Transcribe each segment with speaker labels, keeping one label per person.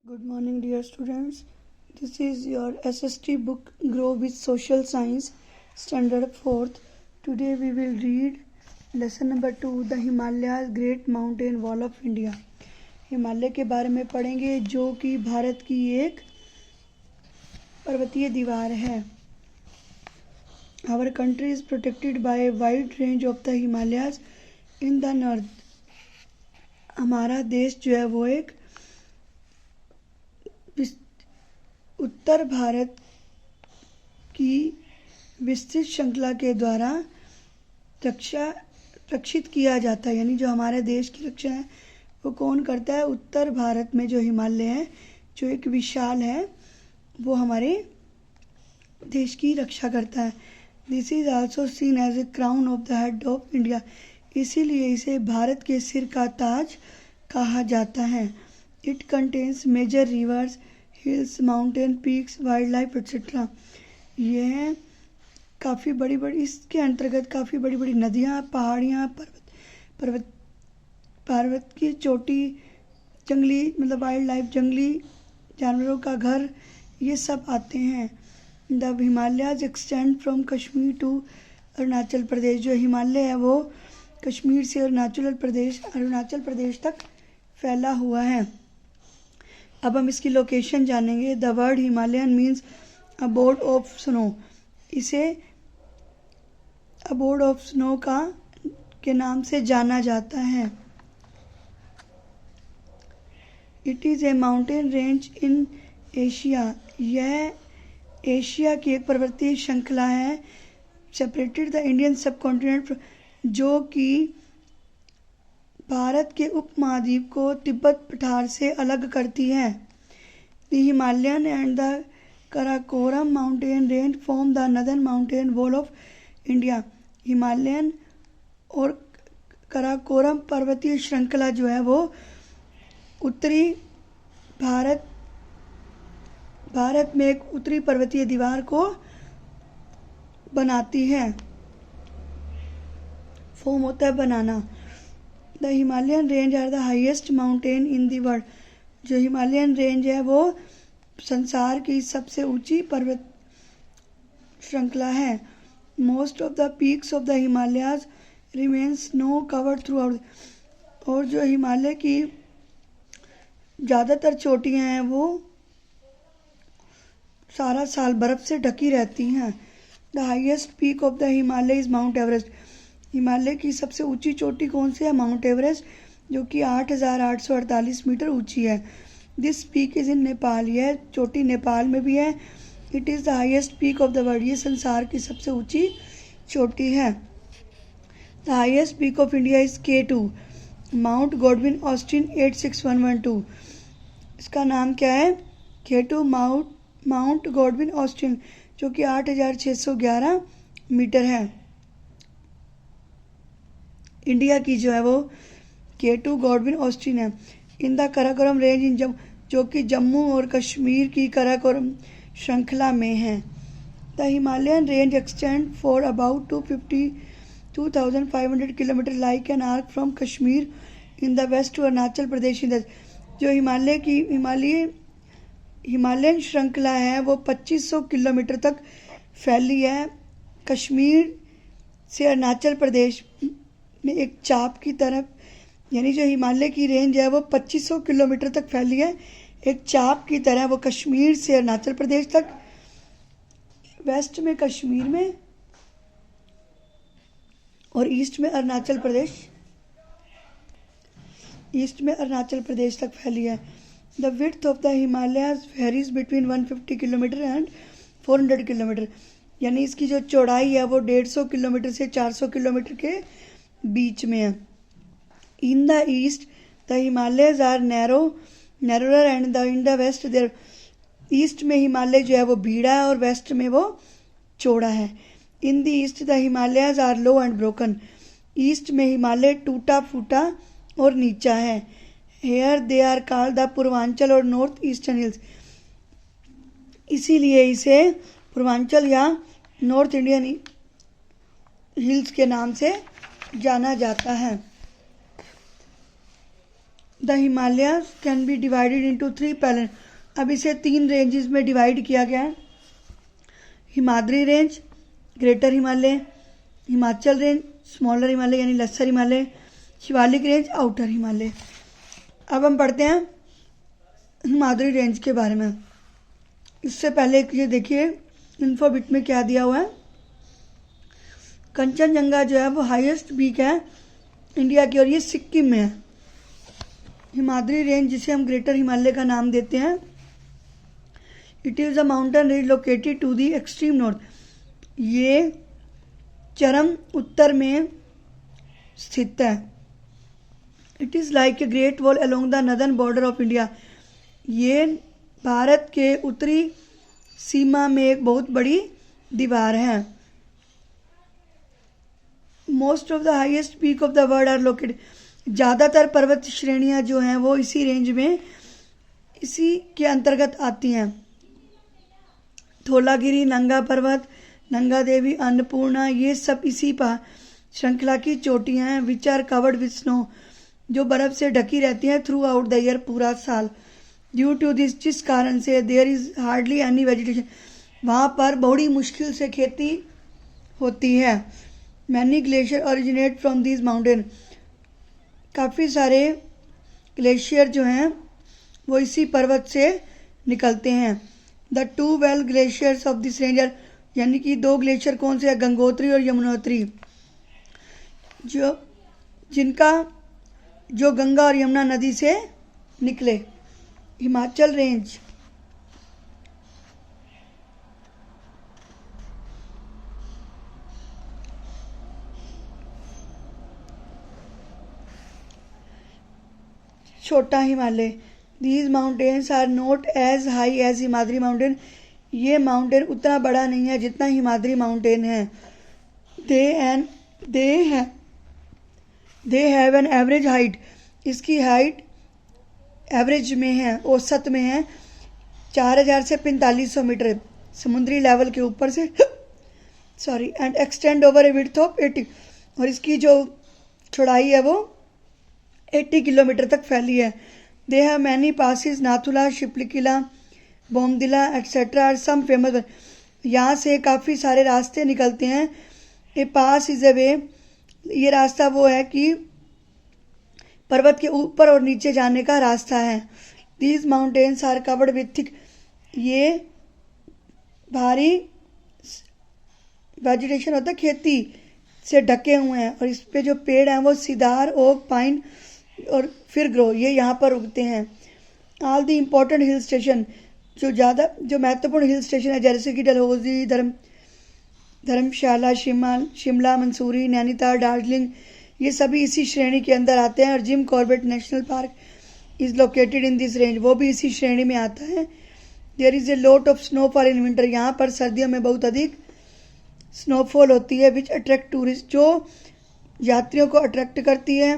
Speaker 1: Good morning, dear students. This is your SST book Grow with Social Science, Standard 4th. Today we will read lesson number 2, The Himalayas, Great Mountain Wall of India. Himalaya के बारे में पढ़ेंगे जो कि भारत की एक पर्वतीय दीवार है. Our country is protected by a wide range of the Himalayas in the north. हमारा देश जो है वो एक उत्तर भारत की विस्तृत श्रृंखला के द्वारा रक्षित किया जाता है. यानी जो हमारे देश की रक्षा है वो कौन करता है? उत्तर भारत में जो हिमालय है जो एक विशाल है वो हमारे देश की रक्षा करता है. This is also seen as a crown of the head of India. इसीलिए इसे भारत के सिर का ताज कहा जाता है. It contains major rivers, hills, mountain, peaks, wildlife etcetera. यह काफ़ी बड़ी बड़ी इसके अंतर्गत काफ़ी बड़ी बड़ी नदियाँ, पहाड़ियाँ, पर्वत की चोटी, जंगली मतलब वाइल्ड लाइफ, जंगली जानवरों का घर, ये सब आते हैं. The Himalayas extend from Kashmir to Arunachal Pradesh. जो हिमालय है वो कश्मीर से अरुणाचल प्रदेश तक फैला हुआ है. अब हम इसकी लोकेशन जानेंगे. The word Himalayan means abode of snow. इसे अबोर्ड ऑफ स्नो के नाम से जाना जाता है. It is a mountain range in Asia. यह एशिया की एक पर्वतीय श्रृंखला है. Separated the Indian subcontinent, जो कि भारत के उपमहाद्वीप को तिब्बत पठार से अलग करती है. The Himalayan and the Karakoram mountain range form the northern mountain wall of India. Himalayan और कराकोरम पर्वतीय श्रृंखला जो है वो उत्तरी भारत में एक उत्तरी पर्वतीय दीवार को बनाती है. फॉर्म होता है बनाना. The Himalayan range are the highest mountain in the world. जो हिमालयन रेंज है वो संसार की सबसे ऊंची पर्वत श्रृंखला है. Most of the peaks of the Himalayas remain snow covered throughout. और जो हिमालय की ज़्यादातर चोटियाँ हैं वो सारा साल बर्फ़ से ढकी रहती हैं. The highest peak of the Himalaya is mount Everest. Himalaya की सबसे ऊंची चोटी कौन सी है? माउंट एवरेस्ट, जो कि 8,848 मीटर ऊंची है. This peak is in Nepal. यह चोटी नेपाल में भी है. It is the highest peak of the world. ये संसार की सबसे ऊंची चोटी है. The highest peak of India is K2, mount Godwin Austen 86112. इसका नाम क्या है? K2 माउंट गॉडविन ऑस्टिन, जो कि 8,611 मीटर है. इंडिया की जो है वो K2 गॉडविन ऑस्टिन है. इन द कराकोरम रेंज इन जो कि जम्मू और कश्मीर की कराकोरम श्रृंखला में है. The Himalayan range extend for about 252,500 kilometre like an arc from Kashmir in the west to Arunachal Pradesh in the. जो हिमालयन श्रृंखला है वो 2500 किलोमीटर तक फैली है. कश्मीर से अरुणाचल प्रदेश में एक चाप की तरफ, यानी जो हिमालय की रेंज है वो 2500 किलोमीटर तक फैली है. एक चाप की तरह वो कश्मीर से अरुणाचल प्रदेश तक, वेस्ट में कश्मीर में और ईस्ट में अरुणाचल प्रदेश तक फैली है. The width of the Himalayas varies between 150 kilometre and 400 kilometre. यानी इसकी जो चौड़ाई है वो 150 किलोमीटर से 400 किलोमीटर के बीच में है. In the east the Himalayas are narrower and in the west there. East में हिमालय जो है वो भीड़ा है और वेस्ट में वो चौड़ा है. In the east the Himalayas are low and broken. East में हिमालय टूटा फूटा और नीचा है. Here they are called the Purvanchal और नॉर्थ ईस्टर्न हिल्स. इसीलिए इसे पूर्वांचल या नॉर्थ इंडियन हिल्स के नाम से जाना जाता है. The Himalayas can be divided into 3 pattern. अब इसे 3 रेंजेस में डिवाइड किया गया है। Himadri range, greater Himalaya, Himachal range, smaller Himalaya यानी lesser Himalaya, Shivalik range, outer Himalaya. अब हम पढ़ते हैं हिमाद्री रेंज के बारे में। इससे पहले ये देखिए इन्फोबिट में क्या दिया हुआ है। कंचनजंगा जो है वो हाईएस्ट पीक है इंडिया की और ये सिक्किम में है। हिमाद्री रेंज जिसे हम ग्रेटर हिमालय का नाम देते हैं, it is a mountain range located to the extreme north. ये चरम उत्तर में स्थित है। It is like a great wall along the northern border of India. ये भारत के उत्तरी सीमा में एक बहुत बड़ी दीवार है। Most of the highest peak of the world are located. ज़्यादातर पर्वत श्रेणियाँ जो हैं वो इसी रेंज में इसी के अंतर्गत आती हैं। धौलागिरी, नंगा पर्वत, नंगा देवी, अन्नपूर्णा, ये सब इसी श्रृंखला की चोटियाँ हैं। Which are covered with snow, जो बर्फ़ से ढकी रहती हैं थ्रू आउट द ईयर, पूरा साल। ड्यू टू दिस, जिस कारण से there is hardly any vegetation, वहाँ पर बड़ी मुश्किल से खेती होती है। Many glacier originate from this mountain, काफ़ी सारे ग्लेशियर जो हैं वो इसी पर्वत से निकलते हैं। The 2 well glaciers of this range, यानी कि 2 ग्लेशियर कौन से हैं, गंगोत्री और यमुनोत्री, जो गंगा और यमुना नदी से निकले। हिमाचल रेंज, छोटा Himalaya. These mountains are not as high as Himadri mountain. ये माउंटेन उतना बड़ा नहीं है जितना हिमाद्री माउंटेन है। They have an average height, इसकी हाइट एवरेज में है, औसत में है 4000 से 4500 मीटर समुद्री लेवल के ऊपर से and extend over A width of 80, और इसकी जो चौड़ाई है वो 80 किलोमीटर तक फैली है। They have many passes, Nathula, Shipkila, Bomdila etcetera are some famous. यहाँ से काफ़ी सारे रास्ते निकलते हैं। ए पास इज़ ए वे, ये रास्ता वो है कि पर्वत के ऊपर और नीचे जाने का रास्ता है। These mountains are covered with thick, ये भारी वेजिटेशन होता है, खेती से ढके हुए हैं, और इस पे जो पेड़ हैं वो सिदार, ओक, पाइन और फिर ग्रो, ये यहाँ पर उगते हैं। All the important hill station, जो महत्वपूर्ण हिल स्टेशन है जैसे कि डलहौजी, धर्मशाला, शिमला, मंसूरी, नैनीताल, दार्जिलिंग, ये सभी इसी श्रेणी के अंदर आते हैं। और Jim Corbett national park is located in this range, वो भी इसी श्रेणी में आता है। There is a lot of snowfall in winter, यहाँ पर सर्दियों में बहुत अधिक स्नोफॉल होती है। विच अट्रैक्ट टूरिस्ट, जो यात्रियों को अट्रैक्ट करती है।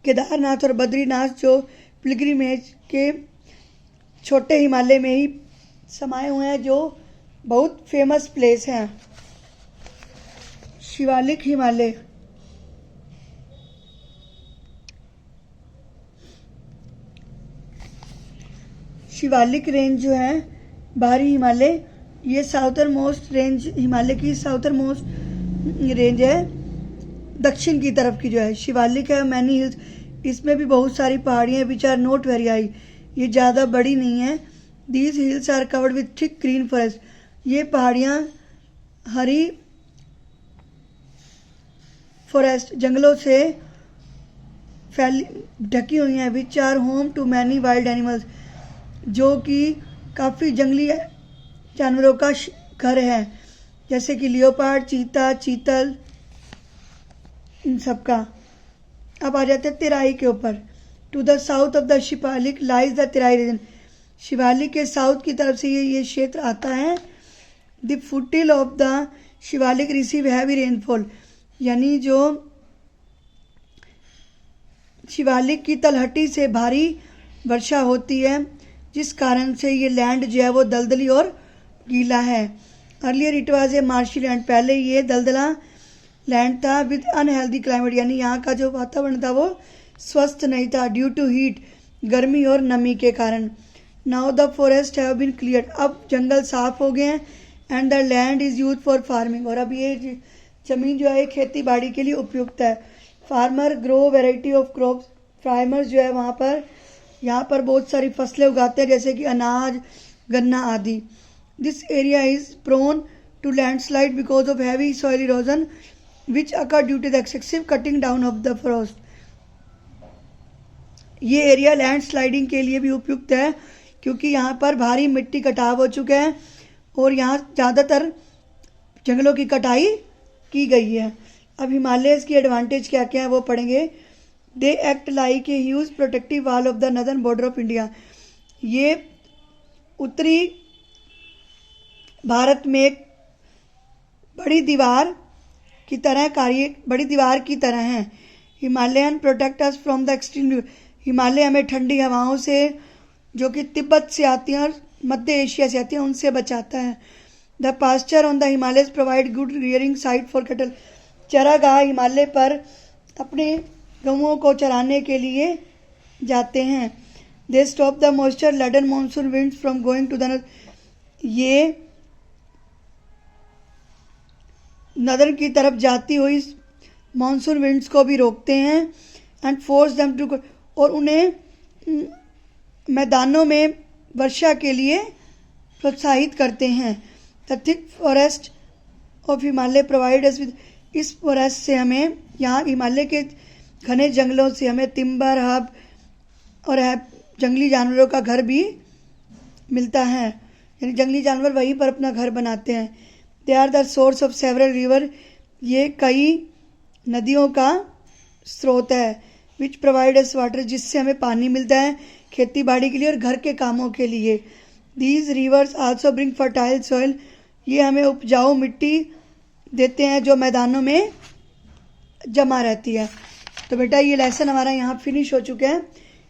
Speaker 1: केदारनाथ और बद्रीनाथ जो पिलग्रिमेज के छोटे हिमालय में ही समाये हुए हैं, जो बहुत फेमस प्लेस हैं। शिवालिक हिमालय, शिवालिक रेंज जो है बाहरी हिमालय, ये साउथर्न मोस्ट रेंज, हिमालय की साउथर्न मोस्ट रेंज है, दक्षिण की तरफ की जो है शिवालिक है। मैनी हिल्स, इसमें भी बहुत सारी पहाड़ियाँ, which are not very high, ये ज़्यादा बड़ी नहीं है। These hills are covered with thick green forest, ये पहाड़ियाँ हरी फॉरेस्ट, जंगलों से फैली ढकी हुई हैं। Which are home to many wild animals, जो कि काफ़ी जंगली जानवरों का घर है, जैसे कि लियोपार्ड, चीता, चीतल, इन सब का। अब आ जाते हैं तेराई के ऊपर। To the south of the Shivalik lies the Terai region, Shivalik के साउथ की तरफ से ये क्षेत्र आता है। The foothill of the Shivalik receive heavy rainfall, यानी जो शिवालिक की तलहटी से भारी वर्षा होती है, जिस कारण से ये लैंड जो है वो दलदली और गीला है। Earlier it was a marshy land, पहले ये दलदला लैंड था विद अनहेल्दी क्लाइमेट, यानी यहाँ का जो वातावरण था वो स्वस्थ नहीं था ड्यू टू हीट, गर्मी और नमी के कारण। Now the forest have been cleared, अब जंगल साफ हो गए हैं। And the land is use for farming, और अब ये ज़मीन जो है खेती बाड़ी के लिए उपयुक्त है। Farmer grow variety of crops, farmers जो है वहाँ पर यहाँ पर बहुत सारी फसलें उगाते हैं जैसे कि अनाज, गन्ना आदि। This area is prone to landslide because of heavy soil erosion which occur due to the excessive cutting down of the forest. ये एरिया लैंड स्लाइडिंग के लिए भी उपयुक्त है क्योंकि यहाँ पर भारी मिट्टी कटाव हो चुके हैं और यहाँ ज़्यादातर जंगलों की कटाई की गई है। अब हिमालयस की एडवांटेज क्या क्या है वो पढ़ेंगे। They act like a huge protective wall of the northern border of India, ये उत्तरी भारत में एक बड़ी दीवार की तरह है। Himalayan protect us from the extreme, Himalaya हमें ठंडी हवाओं से जो कि तिब्बत से आती हैं और मध्य एशिया से आती हैं उनसे बचाता है। The pasture on the Himalayas provide good rearing site for cattle, चरागाह हिमालय पर अपने गऊओं को चराने के लिए जाते हैं। They stop the moisture laden monsoon winds from going to the, ये नदर की तरफ जाती हुई मानसून विंड्स को भी रोकते हैं। एंड फोर्स देम टू, और उन्हें मैदानों में वर्षा के लिए प्रोत्साहित करते हैं। The thick forest of Himalaya provide us with, इस फॉरेस्ट से हमें, यहाँ हिमालय के घने जंगलों से हमें तिम्बर, हब और जंगली जानवरों का घर भी मिलता है, यानी जंगली जानवर वहीं पर अपना घर बनाते हैं। They are the source of several river, ये कई नदियों का स्रोत है। विच प्रोवाइड अस वाटर, जिससे हमें पानी मिलता है खेती बाड़ी के लिए और घर के कामों के लिए। These rivers also bring fertile soil, ये हमें उपजाऊ मिट्टी देते हैं जो मैदानों में जमा रहती है। तो बेटा ये लेसन हमारा यहाँ फिनिश हो चुका है।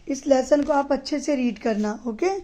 Speaker 1: इस लेसन को आप अच्छे से रीड करना, ओके।